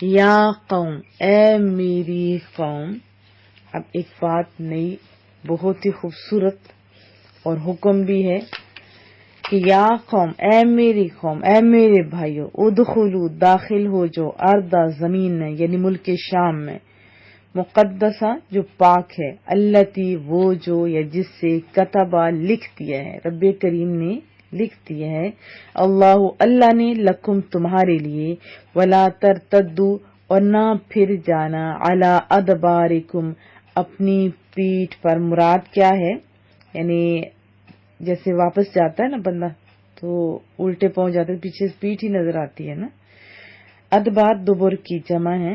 یا قوم، اے میری قوم. اب ایک بات نئی بہت ہی خوبصورت اور حکم بھی ہے کہ یا قوم، اے میری قوم، اے میرے بھائیو، ادخلوا، داخل ہو جو، اردا، زمین میں، یعنی ملک شام میں، مقدسہ جو پاک ہے، التی وہ جو، یا جس سے، کتبہ لکھ دیا ہے، رب کریم نے لکھ دیا ہے، اللہ نے، لکم تمہارے لیے، ولا ترتدوا اور نہ پھر جانا، علی ادبارکم اپنی پیٹھ پر. مراد کیا ہے؟ یعنی جیسے واپس جاتا ہے نا بندہ تو الٹے پاؤں جاتا ہے، پیچھے پیٹھ ہی نظر آتی ہے نا. ادبار دبر کی جمع ہے،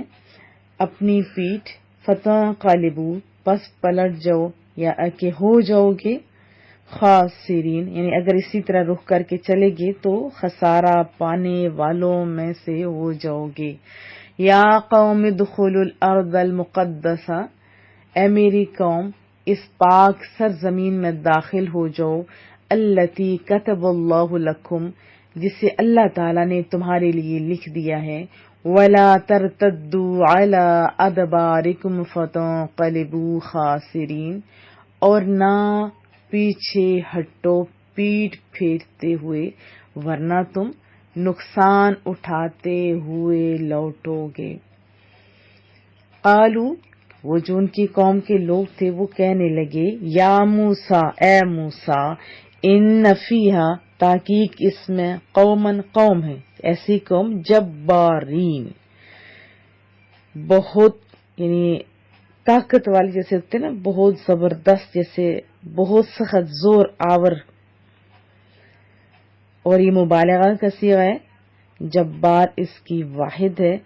اپنی پیٹھ. فتح قالبو پس پلٹ جاؤ، یا کہ ہو جاؤ گے، خاسرین یعنی اگر اسی طرح رخ کر کے چلے گے تو خسارہ پانے والوں میں سے ہو جاؤ گے. یا قوم ادخلوا الارض المقدسہ، اے میری قوم اس پاک سرزمین میں داخل ہو جاؤ، التی کتب اللہ لکم جسے اللہ تعالیٰ نے تمہارے لیے لکھ دیا ہے، ولا ترتدوا علی ادبارکم فتنقلبوا خاسرین اور نہ پیچھے ہٹو پیٹھ پھیرتے ہوئے ورنہ تم نقصان اٹھاتے ہوئے لوٹو گے. قالو وہ جو ان کی قوم کے لوگ تھے وہ کہنے لگے، یا موسیٰ اے موسیٰ، ان فیہا تحقیق اس میں، قومن قوم ہے، ایسی قوم، جبارین بہت یعنی طاقت والی، جیسے ہوتے ہیں نا بہت زبردست، جیسے بہت سخت زور آور. اور یہ مبالغہ کا صیغہ ہے، جبار اس کی واحد ہے.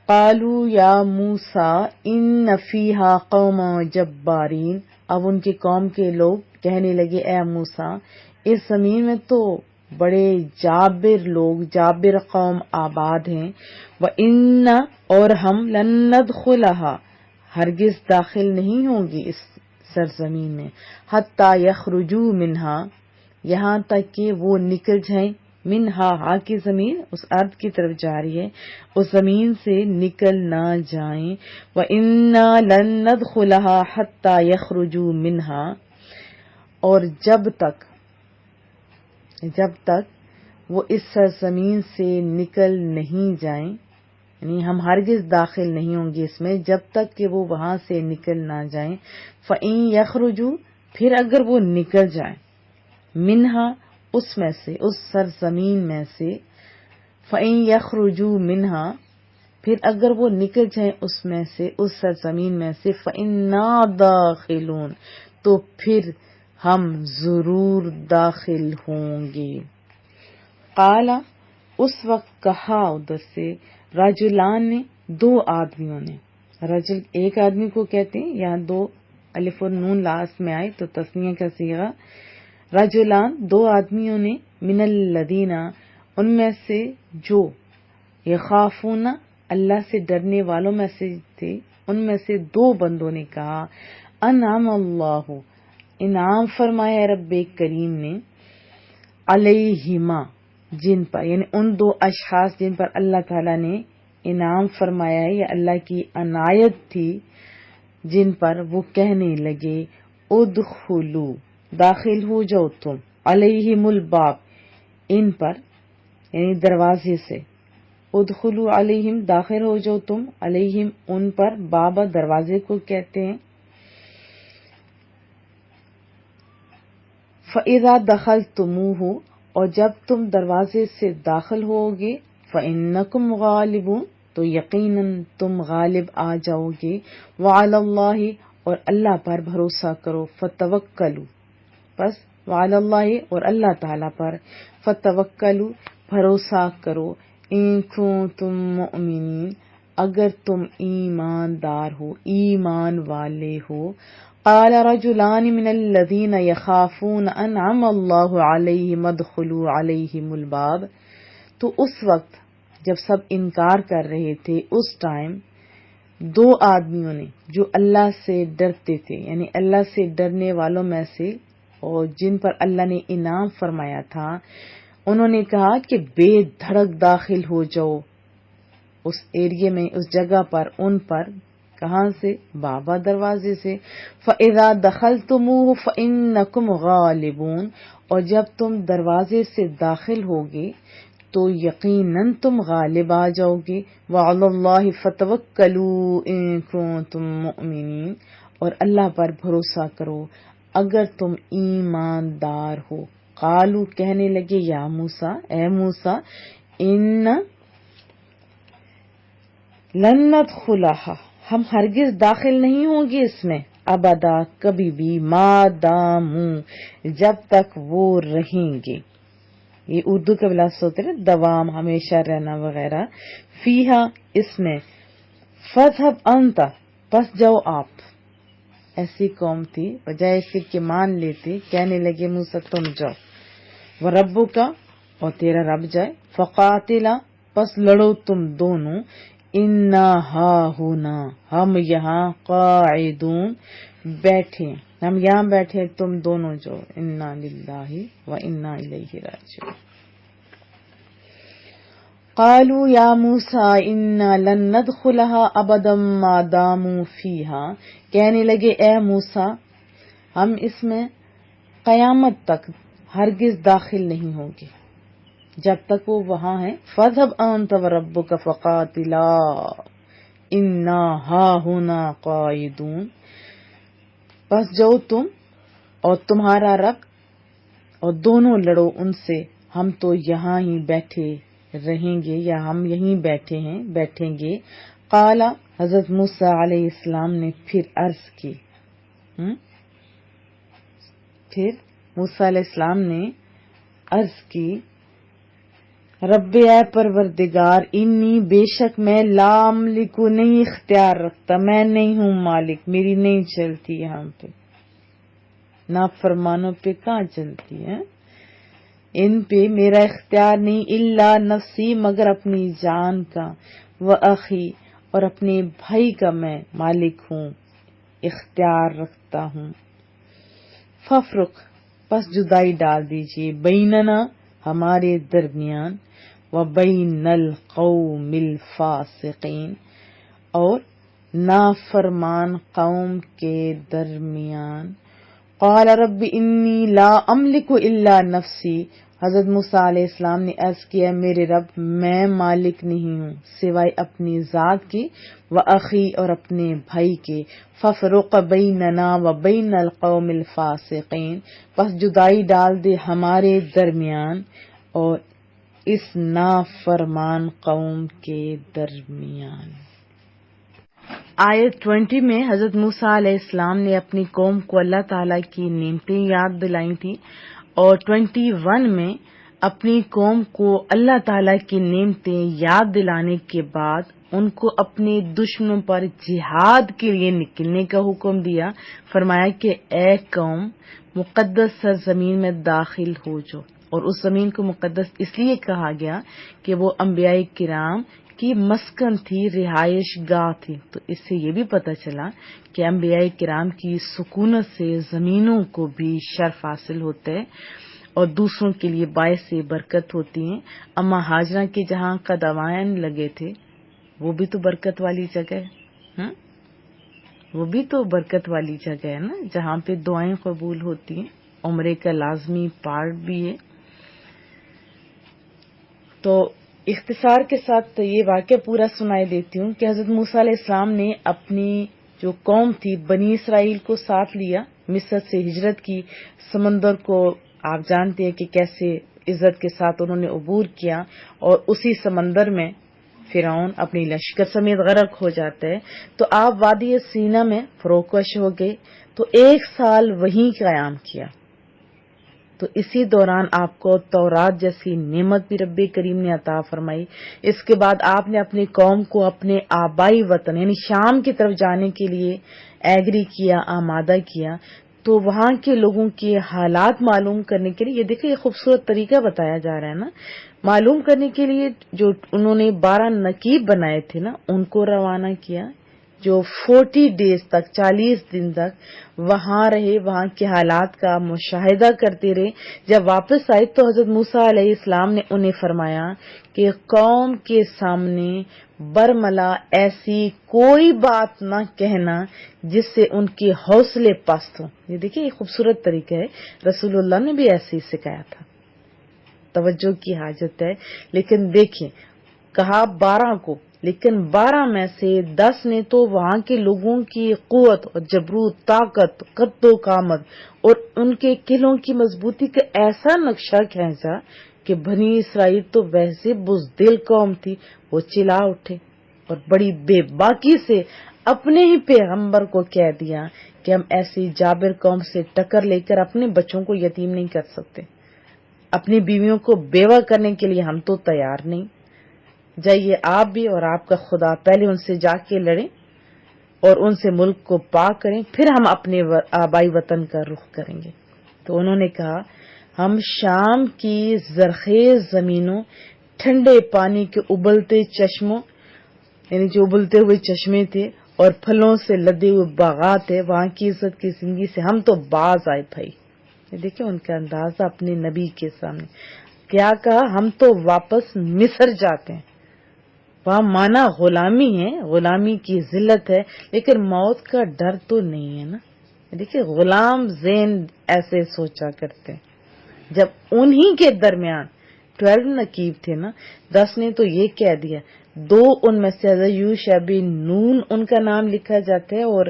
قالو یا موسیٰ ان فیہا قوم جبارین، اب ان کی قوم کے لوگ کہنے لگے، اے موسیٰ اس زمین میں تو بڑے جابر لوگ، جابر قوم آباد ہیں. وَإِنَّ اور ہم، لَن نَدْخُلَهَا ہرگز داخل نہیں ہوں گی اس سرزمین میں، حَتَّى يَخْرُجُوا مِنْهَا یہاں تک کہ وہ نکل جائیں، منہا کی زمین اس ارض کی طرف جا رہی ہے، اس زمین سے نکل نہ جائیں. وَإِنَّا لَن نَدْخُلَهَا حَتَّى يَخْرُجُوا مِنْهَا اور جب تک وہ اس سرزمین سے نکل نہیں جائیں، یعنی ہم ہرگز داخل نہیں ہوں گے اس میں جب تک کہ وہ وہاں سے نکل نہ جائیں. فَإِن يَخْرُجُوا پھر اگر وہ نکل جائیں، منہا اس میں سے، اس سرزمین میں سے. فَإِن يَخْرُجُوا مِنْهَا پھر اگر وہ نکل جائیں اس میں سے، اس سرزمین میں سے. فَإِنَّا دَاخِلُونَ تو پھر ہم ضرور داخل ہوں گے. قال اس وقت کہا ادھر سے، رجلان نے، دو آدمیوں نے. رجل ایک آدمی کو کہتے ہیں، یہاں دو الف اور نون لاسٹ میں آئے تو تثنیہ کا صیغہ. رجلان دو آدمیوں نے، من الذین ان میں سے جو، یخافون اللہ سے ڈرنے والوں میں سے تھے، ان میں سے دو بندوں نے کہا، انعم اللہ انعام فرمایا رب کریم نے، علیہما جن پر، یعنی ان دو اشخاص جن پر اللہ تعالیٰ نے انعام فرمایا ہے یا اللہ کی عنایت تھی جن پر، وہ کہنے لگے، ادخلوا داخل ہو جاؤ تم، علیہم الباب ان پر یعنی دروازے سے. ادخلوا علیہم داخل ہو جاؤ تم، علیہم ان پر، بابا دروازے کو کہتے ہیں. فَإِذَا دَخَلْتُمُوهُ اور جب تم دروازے سے داخل ہوگے، فَإِنَّكُمْ غَالِبُونَ تو یقیناً تم غالب آ جاؤ گے. وَعَلَى اللَّهِ اور اللہ پر بھروسہ کرو. فَتَوَكَّلُوا پس وعلی اللہ اور اللہ تعالیٰ پر، فتوکلوا بھروسہ کرو، ان کنتم مؤمنین اگر تم ایماندار ہو، ایمان والے ہو. قال رجلان من الذین یخافون انعم اللہ علیہم ادخلوا علیہم الباب تو اس وقت جب سب انکار کر رہے تھے، اس ٹائم دو آدمیوں نے جو اللہ سے ڈرتے تھے، یعنی اللہ سے ڈرنے والوں میں سے اور جن پر اللہ نے انعام فرمایا تھا، انہوں نے کہا کہ بے دھڑک داخل ہو جاؤ اس ایریے میں، اس جگہ پر، ان پر، کہاں سے؟ بابا دروازے سے. فَإِذَا دَخَلْتُمُوهُ فَإِنَّكُمْ غَالِبُونَ، اور جب تم دروازے سے داخل ہوگے تو یقیناً تم غالب آ جاؤ گے. وَعَلَى اللَّهِ فَتَوَكَّلُوا إِن كُنتُم مُّؤْمِنِينَ، اور اللہ پر بھروسہ کرو اگر تم ایماندار ہو. قالوا، کہنے لگے، یا موسیٰ، اے موسیٰ، ان لن ندخلها، ہم ہرگز داخل نہیں ہوں گے اس میں، ابدا، کبھی بھی، ما داموا، جب تک وہ رہیں گے. یہ اردو کا لفظ ہوتے ہیں، دوام، ہمیشہ رہنا وغیرہ. فیہا، اس میں. فَاذْهَبْ أَنْتَ، پس جاؤ آپ. ایسی قوم تھی، بجائے اس کے مان لیتے، کہنے لگے موسیٰ تم جاؤ. وَرَبُّكَ، اور تیرا رب جائے. فَقَاتِلَا، پس لڑو تم دونوں. اِنَّا ہَاہُنَا، ہم یہاں. قَاعِدُونَ، بیٹھے، ہم یہاں بیٹھے، تم دونوں جو. اِنَّا لِلَّهِ وَإِنَّا إِلَيْهِ راجعون. قالوا یا موسیٰ انا لن ندخلها ابدا ما داموا فیہا، کہنے لگے اے موسیٰ ہم اس میں قیامت تک ہرگز داخل نہیں ہوں گے جب تک وہ وہاں ہیں. فَاذْهَبْ أَنْتَ وَرَبُّكَ فَقَاتِلَا إِنَّا هَاهُنَا قَاعِدُونَ، پس جاؤ تم اور تمہارا رب اور دونوں لڑو ان سے، ہم تو یہاں ہی بیٹھے رہیں گے، یا ہم یہیں بیٹھے ہیں، بیٹھیں گے. قال، حضرت موسیٰ علیہ السلام نے پھر عرض کی، پھر موسیٰ علیہ السلام نے عرض کی، رب، اے پروردگار، انی، بے شک میں، لا املک، نہیں اختیار رکھتا، میں نہیں ہوں مالک، میری نہیں چلتی یہاں پہ، نافرمانوں پہ کہاں چلتی ہے، ان پہ میرا اختیار نہیں. الا نفسی، مگر اپنی جان کا. واخی، اور اپنے بھائی کا میں مالک ہوں، اختیار رکھتا ہوں. فافرق، پس جدائی ڈال دیجیے. بیننا، ہمارے درمیان. وبین القوم الفاسقین، اور نافرمان قوم کے درمیان. قال رب انی لا املک الا نفسی، حضرت موسیٰ علیہ السلام نے عرض کیا، میرے رب میں مالک نہیں ہوں سوائے اپنی ذات کی، واخی، اور اپنے بھائی کے. ففرق بیننا وبین القوم الفاسقین، پس جدائی ڈال دے ہمارے درمیان اور اس نافرمان قوم کے درمیان. آیت 20 میں حضرت موسیٰ علیہ السلام نے اپنی قوم کو اللہ تعالیٰ کی نعمتیں یاد دلائی تھی، اور 21 میں اپنی قوم کو اللہ تعالیٰ کی نعمتیں یاد دلانے کے بعد ان کو اپنے دشمنوں پر جہاد کے لیے نکلنے کا حکم دیا. فرمایا کہ اے قوم، مقدس سرزمین میں داخل ہو جاؤ. اور اس زمین کو مقدس اس لیے کہا گیا کہ وہ انبیاء کرام کی مسکن تھی، رہائش گاہ تھی. تو اس سے یہ بھی پتہ چلا کہ انبیاء کرام کی سکونت سے زمینوں کو بھی شرف حاصل ہوتا ہے اور دوسروں کے لیے باعث برکت ہوتی ہیں. اما ہاجرہ کے جہاں قدمین لگے تھے وہ بھی تو برکت والی جگہ ہے، وہ بھی تو برکت والی جگہ ہے نا، جہاں پہ دعائیں قبول ہوتی ہیں. عمرے کا لازمی پارٹ بھی ہے. تو اختصار کے ساتھ یہ واقعہ پورا سنائی دیتی ہوں کہ حضرت موسیٰ علیہ السلام نے اپنی جو قوم تھی بنی اسرائیل کو ساتھ لیا، مصر سے ہجرت کی. سمندر کو آپ جانتے ہیں کہ کیسے عزت کے ساتھ انہوں نے عبور کیا، اور اسی سمندر میں فرعون اپنی لشکر سمیت غرق ہو جاتا ہے. تو آپ وادی سینا میں فروکش ہو گئے، تو 1 سال وہیں قیام کیا. تو اسی دوران آپ کو تورات جیسی نعمت بھی رب کریم نے عطا فرمائی. اس کے بعد آپ نے اپنی قوم کو اپنے آبائی وطن یعنی شام کی طرف جانے کے لیے ایگری کیا، آمادہ کیا. تو وہاں کے لوگوں کے حالات معلوم کرنے کے لیے، یہ دیکھیں یہ خوبصورت طریقہ بتایا جا رہا ہے نا، معلوم کرنے کے لیے جو انہوں نے 12 نقیب بنائے تھے نا، ان کو روانہ کیا. جو 40 ڈیز تک 40 دن تک وہاں رہے، وہاں کے حالات کا مشاہدہ کرتے رہے. جب واپس آئے تو حضرت موسیٰ علیہ السلام نے انہیں فرمایا کہ قوم کے سامنے برملا ایسی کوئی بات نہ کہنا جس سے ان کے حوصلے پست ہوں. یہ دیکھیں یہ خوبصورت طریقہ ہے، رسول اللہ نے بھی ایسے ہی سکھایا تھا. توجہ کی حاجت ہے. لیکن دیکھیں کہا 12 کو، لیکن 12 میں سے 10 نے تو وہاں کے لوگوں کی قوت اور جبروت، طاقت، قد و قامت اور ان کے قلعوں کی مضبوطی کا ایسا نقشہ کھینچا کہ بنی اسرائیل تو ویسے بزدل قوم تھی، وہ چلا اٹھے اور بڑی بے باکی سے اپنے ہی پیغمبر کو کہہ دیا کہ ہم ایسی جابر قوم سے ٹکر لے کر اپنے بچوں کو یتیم نہیں کر سکتے، اپنی بیویوں کو بیوہ کرنے کے لیے ہم تو تیار نہیں. جائیے آپ بھی اور آپ کا خدا پہلے ان سے جا کے لڑیں اور ان سے ملک کو پاک کریں، پھر ہم اپنے آبائی وطن کا رخ کریں گے. تو انہوں نے کہا ہم شام کی زرخیز زمینوں، ٹھنڈے پانی کے ابلتے چشموں، یعنی جو ابلتے ہوئے چشمے تھے، اور پھلوں سے لدے ہوئے باغات تھے، وہاں کی عزت کی زندگی سے ہم تو باز آئے بھائی. دیکھیں ان کا اندازہ اپنے نبی کے سامنے کیا کہا، ہم تو واپس مصر جاتے ہیں. وہاں مانا غلامی ہے، غلامی کی ذلت ہے، لیکن موت کا ڈر تو نہیں ہے نا. دیکھیں غلام زین ایسے سوچا کرتے ہیں. جب انہی کے درمیان 12 نقیب تھے نا، 10 نے تو یہ کہہ دیا، 2 ان میں سے حضرت یوشع بن نون ان کا نام لکھا جاتا ہے اور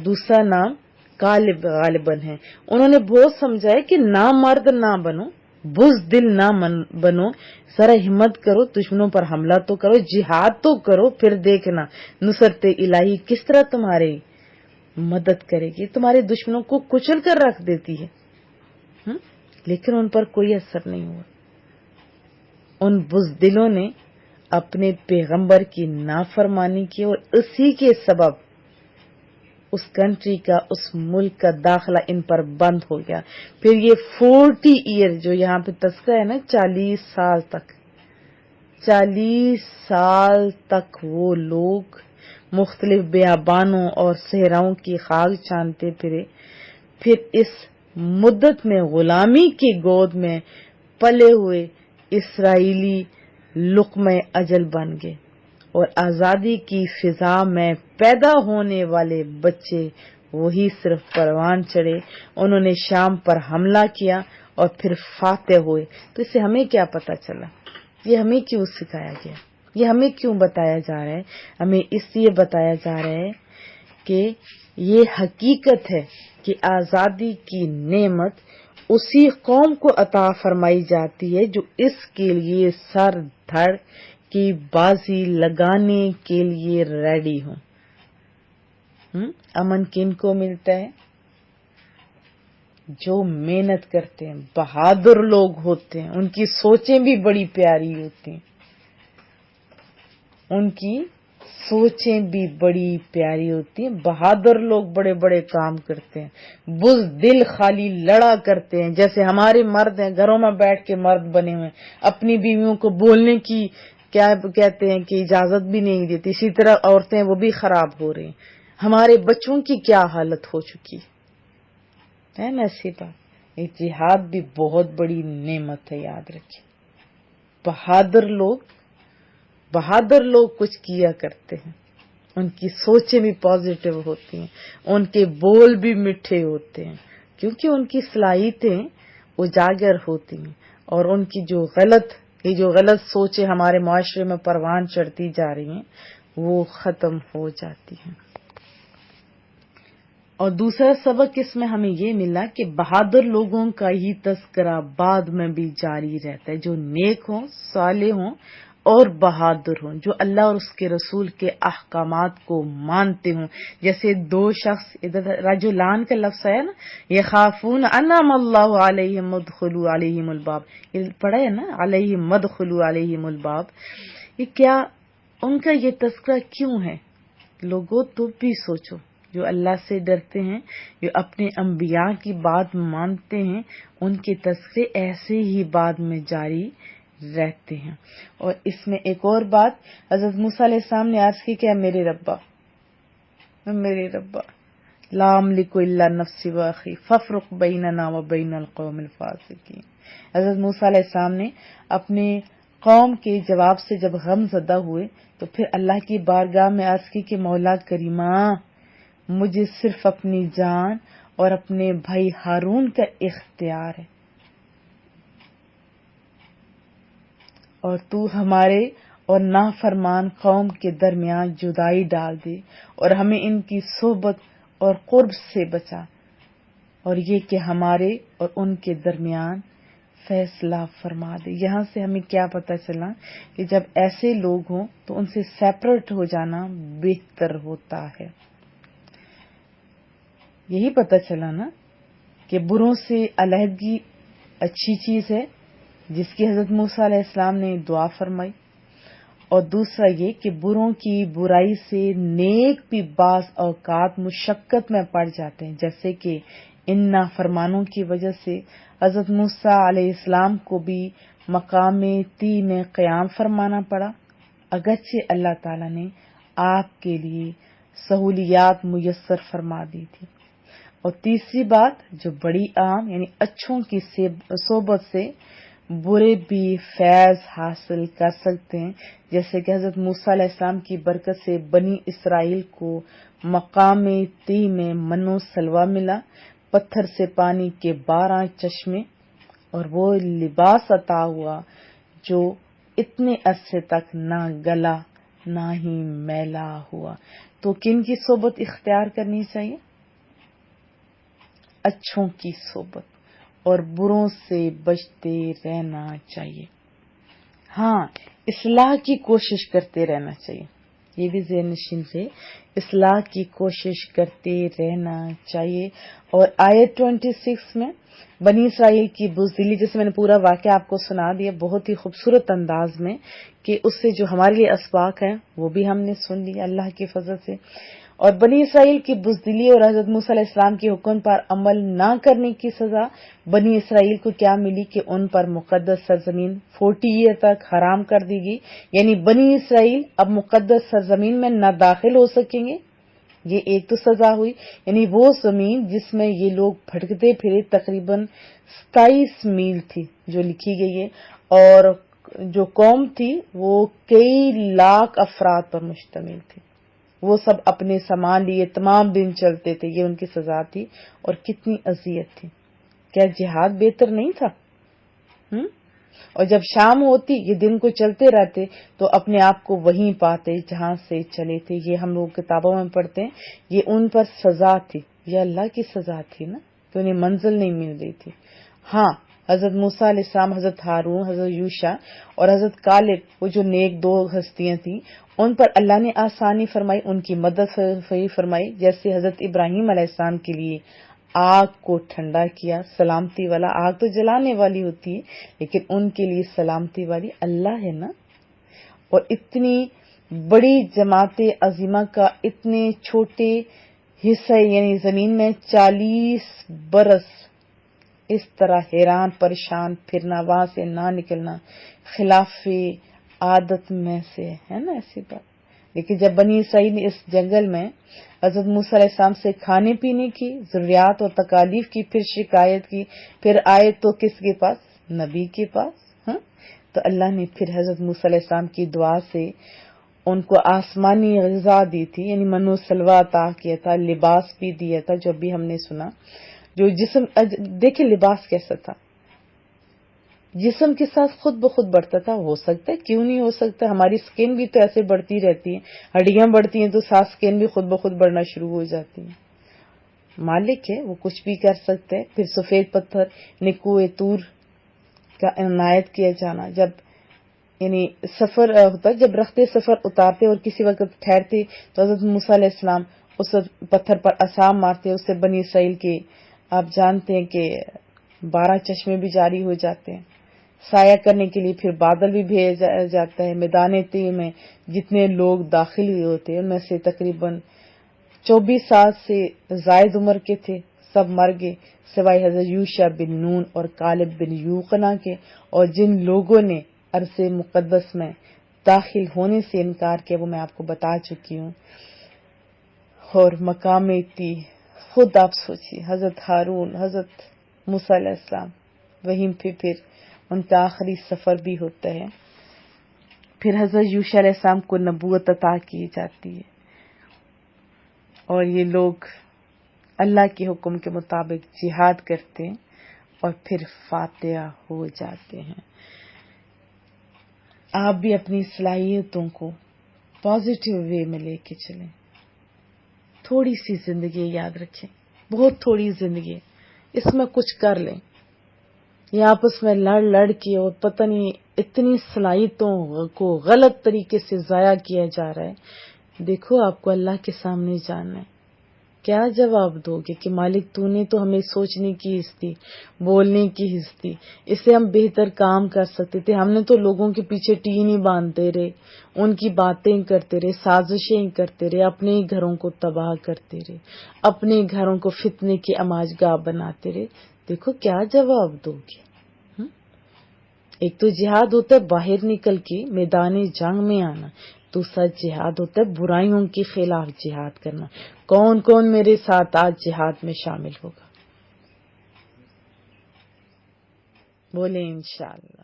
دوسرا نام کالب غالباً ہے. انہوں نے بہت سمجھایا کہ نامرد نہ بنو، بزدل نہ بنو، ذرا ہمت کرو، دشمنوں پر حملہ تو کرو، جہاد تو کرو، پھر دیکھنا نصرت الہی کس طرح تمہاری مدد کرے گی، تمہارے دشمنوں کو کچل کر رکھ دیتی ہے. لیکن ان پر کوئی اثر نہیں ہوا. ان بزدلوں نے اپنے پیغمبر کی نافرمانی کی اور اسی کے سبب اس کنٹری کا، اس ملک کا داخلہ ان پر بند ہو گیا. پھر یہ 40 ایئر جو یہاں پہ تذکرہ ہے نا، 40 سال تک، 40 سال تک وہ لوگ مختلف بیابانوں اور صحراؤں کی خاک چھانتے پھرے. پھر اس مدت میں غلامی کی گود میں پلے ہوئے اسرائیلی لقمہ اجل بن گئے، اور آزادی کی فضا میں پیدا ہونے والے بچے وہی صرف پروان چڑھے. انہوں نے شام پر حملہ کیا اور پھر فاتح ہوئے. تو اس سے ہمیں کیا پتہ چلا؟ یہ ہمیں کیوں سکھایا گیا؟ یہ ہمیں کیوں بتایا جا رہا ہے؟ ہمیں اس لیے بتایا جا رہا ہے کہ یہ حقیقت ہے کہ آزادی کی نعمت اسی قوم کو عطا فرمائی جاتی ہے جو اس کے لیے سر دھڑ کی بازی لگانے کے لیے ریڈی ہوں. امن کن کو ملتا ہے؟ جو محنت کرتے ہیں، بہادر لوگ ہوتے ہیں. ان کی سوچیں بھی بڑی پیاری ہوتی ہیں، ان کی سوچیں بھی بڑی پیاری ہوتی ہیں. بہادر لوگ بڑے بڑے کام کرتے ہیں، بزدل خالی لڑا کرتے ہیں. جیسے ہمارے مرد ہیں، گھروں میں بیٹھ کے مرد بنے ہوئے، اپنی بیویوں کو بولنے کی کیا کہتے ہیں کہ اجازت بھی نہیں دیتی. اسی طرح عورتیں وہ بھی خراب ہو رہی ہیں. ہمارے بچوں کی کیا حالت ہو چکی ہے نا. ایسی بات، ایک جہاد بھی بہت بڑی نعمت ہے، یاد رکھیں. بہادر لوگ کچھ کیا کرتے ہیں. ان کی سوچیں بھی پازیٹو ہوتی ہیں، ان کے بول بھی میٹھے ہوتے ہیں، کیونکہ ان کی صلاحیتیں اجاگر ہوتی ہیں، اور ان کی جو غلط سوچیں ہمارے معاشرے میں پروان چڑھتی جا رہی ہیں وہ ختم ہو جاتی ہیں. اور دوسرا سبق اس میں ہمیں یہ ملا کہ بہادر لوگوں کا ہی تذکرہ بعد میں بھی جاری رہتا ہے، جو نیک ہوں، صالح ہوں اور بہادر ہوں، جو اللہ اور اس کے رسول کے احکامات کو مانتے ہوں. جیسے 2 شخص، ادھر رجلان کا لفظ ہے نا، یخافون انعم اللہ علیہم ادخلوا علیہم الباب، یہ پڑھا ہے نا، علیہم ادخلوا علیہم الباب. یہ کیا ان کا یہ تذکرہ کیوں ہے؟ لوگوں تم بھی سوچو. جو اللہ سے ڈرتے ہیں، جو اپنے انبیاء کی بات مانتے ہیں، ان کے تذکرے ایسے ہی بعد میں جاری رہتے ہیں. اور اس میں ایک اور بات حضرت موسیٰ علیہ السلام نے عرض کی کہ اے میرے ربا، میرے ربا لا املک الا نفسی و اخی فافرق بیننا و بین القوم الفاسقین. حضرت موسیٰ علیہ السلام نے اپنے قوم کے جواب سے جب غم زدہ ہوئے تو پھر اللہ کی بارگاہ میں عرض کی کہ مولا کریمہ مجھے صرف اپنی جان اور اپنے بھائی ہارون کا اختیار ہے، اور تو ہمارے اور نافرمان قوم کے درمیان جدائی ڈال دے اور ہمیں ان کی صحبت اور قرب سے بچا، اور یہ کہ ہمارے اور ان کے درمیان فیصلہ فرما دے. یہاں سے ہمیں کیا پتہ چلا کہ جب ایسے لوگ ہوں تو ان سے سیپریٹ ہو جانا بہتر ہوتا ہے. یہی پتہ چلا نا کہ بروں سے علیحدگی اچھی چیز ہے جس کی حضرت موسیٰ علیہ السلام نے دعا فرمائی، اور دوسرا یہ کہ بروں کی برائی سے نیک بھی بعض اوقات مشقت میں پڑ جاتے ہیں، جیسے کہ ان نافرمانوں کی وجہ سے حضرت موسیٰ علیہ السلام کو بھی مقام تی میں قیام فرمانا پڑا، اگرچہ اللہ تعالیٰ نے آپ کے لیے سہولیات میسر فرما دی تھی. اور تیسری بات جو بڑی عام یعنی اچھوں کی صحبت سے برے بھی فیض حاصل کر سکتے ہیں، جیسے کہ حضرت موسیٰ علیہ السلام کی برکت سے بنی اسرائیل کو مقام تی میں من و سلوہ ملا، پتھر سے پانی کے 12 چشمے، اور وہ لباس عطا ہوا جو اتنے عرصے تک نہ گلا نہ ہی میلا ہوا. تو کن کی صحبت اختیار کرنی چاہیے؟ اچھوں کی صحبت، اور بروں سے بچتے رہنا چاہیے. ہاں، اصلاح کی کوشش کرتے رہنا چاہیے، یہ بھی ذہن نشین سے اصلاح کی کوشش کرتے رہنا چاہیے. اور آیت 26 میں بنی اسرائیل کی بزدلی، جیسے میں نے پورا واقعہ آپ کو سنا دیا بہت ہی خوبصورت انداز میں، کہ اس سے جو ہمارے لیے اسباق ہیں وہ بھی ہم نے سن لیا اللہ کی فضل سے. اور بنی اسرائیل کی بزدلی اور حضرت موسیٰ علیہ السلام کے حکم پر عمل نہ کرنے کی سزا بنی اسرائیل کو کیا ملی کہ ان پر مقدس سرزمین 40 ایئر تک حرام کر دی گئی، یعنی بنی اسرائیل اب مقدس سرزمین میں نہ داخل ہو سکیں گے. یہ ایک تو سزا ہوئی، یعنی وہ زمین جس میں یہ لوگ بھٹکتے پھرے تقریباً 27 میل تھی جو لکھی گئی ہے، اور جو قوم تھی وہ کئی لاکھ افراد پر مشتمل تھی. وہ سب اپنے سامان لیے تمام دن چلتے تھے، یہ ان کی سزا تھی. اور کتنی اذیت تھی. کیا جہاد بہتر نہیں تھا؟ اور جب شام ہوتی یہ دن کو چلتے رہتے تو اپنے آپ کو وہیں پاتے جہاں سے چلے تھے. یہ ہم لوگ کتابوں میں پڑھتے ہیں، یہ ان پر سزا تھی، یہ اللہ کی سزا تھی نا کہ انہیں منزل نہیں مل رہی تھی. ہاں، حضرت موسیٰ علیہ السلام، حضرت ہارون، حضرت یوشع اور حضرت کالب، وہ جو نیک 2 ہستیاں تھیں، ان پر اللہ نے آسانی فرمائی، ان کی مدد فرمائی. جیسے حضرت ابراہیم علیہ السلام کے لیے آگ کو ٹھنڈا کیا، سلامتی والا. آگ تو جلانے والی ہوتی ہے لیکن ان کے لیے سلامتی والی اللہ ہے نا. اور اتنی بڑی جماعت عظیمہ کا اتنے چھوٹے حصے یعنی زمین میں 40 برس اس طرح حیران پریشان پھرنا، وہاں سے نہ نکلنا، خلاف عادت میں سے ہے نا ایسی بات. لیکن جب بنی اسرائیل نے اس جنگل میں حضرت موسیٰ علیہ السلام سے کھانے پینے کی ضروریات اور تکالیف کی پھر شکایت کی، پھر آئے تو کس کے پاس؟ نبی کے پاس. تو اللہ نے پھر حضرت موسیٰ علیہ السلام کی دعا سے ان کو آسمانی غذا دی تھی، یعنی من و سلوہ عطا کیا تھا، لباس بھی دیا تھا جو بھی ہم نے سنا. جو جسم دیکھیں لباس کیسا تھا، جسم کے ساتھ خود بخود بڑھتا تھا. ہو سکتا ہے، کیوں نہیں ہو سکتا؟ ہماری سکن بھی تو ایسے بڑھتی رہتی ہے، ہڈیاں بڑھتی ہیں تو ساتھ سکن بھی خود بخود بڑھنا شروع ہو جاتی ہے. مالک ہے، وہ کچھ بھی کر سکتے ہیں. پھر سفید پتھر نکوئے طور کا عنایت کیا جانا، جب یعنی سفر ہوتا، جب رخت سفر اتارتے اور کسی وقت ٹھہرتے تو حضرت موسیٰ علیہ السلام اس پتھر پر عصا مارتے، اس سے بنی اسرائیل کے آپ جانتے ہیں کہ 12 چشمے بھی جاری ہو جاتے ہیں. سایہ کرنے کے لیے پھر بادل بھی بھیجا جاتا ہے. میدان تی میں جتنے لوگ داخل ہوئے ہوتے ہیں ان میں سے تقریباً 24 سال سے زائد عمر کے تھے، سب مر گئے سوائے حضرت یوشع بن نون اور کالب بن یوقنا کے. اور جن لوگوں نے عرض مقدس میں داخل ہونے سے انکار کیا وہ میں آپ کو بتا چکی ہوں. اور مقام تی خود آپ سوچیے، حضرت ہارون، حضرت موسیٰ علیہ السلام، وہیں پھر ان کا آخری سفر بھی ہوتا ہے. پھر حضرت یوشع علیہ السلام کو نبوت عطا کی جاتی ہے اور یہ لوگ اللہ کے حکم کے مطابق جہاد کرتے ہیں اور پھر فاتح ہو جاتے ہیں. آپ بھی اپنی صلاحیتوں کو پازیٹیو وے میں لے کے چلیں. تھوڑی سی زندگی یاد رکھیں، بہت تھوڑی زندگی، اس میں کچھ کر لیں. یہ آپس میں لڑ کے اور پتہ نہیں اتنی صلاحیتوں کو غلط طریقے سے ضائع کیا جا رہا ہے. دیکھو آپ کو اللہ کے سامنے جانا ہے، کیا جواب دو گے کہ مالک تو نے تو ہمیں سوچنے کی حص دی، بولنے کی حص دی، اس سے ہم بہتر کام کر سکتے تھے. ہم نے تو لوگوں کے پیچھے ٹین ہی باندھتے رہے، ان کی باتیں کرتے رہے، سازشیں کرتے رہے، اپنے ہی گھروں کو تباہ کرتے رہے، اپنے گھروں کو فتنے کی آماج گاہ بناتے رہے. دیکھو کیا جواب دو گے. ایک تو جہاد ہوتا ہے باہر نکل کے میدان جنگ میں آنا، دوسرا جہاد ہوتا ہے برائیوں کے خلاف جہاد کرنا. کون کون میرے ساتھ آج جہاد میں شامل ہوگا؟ بولے انشاءاللہ.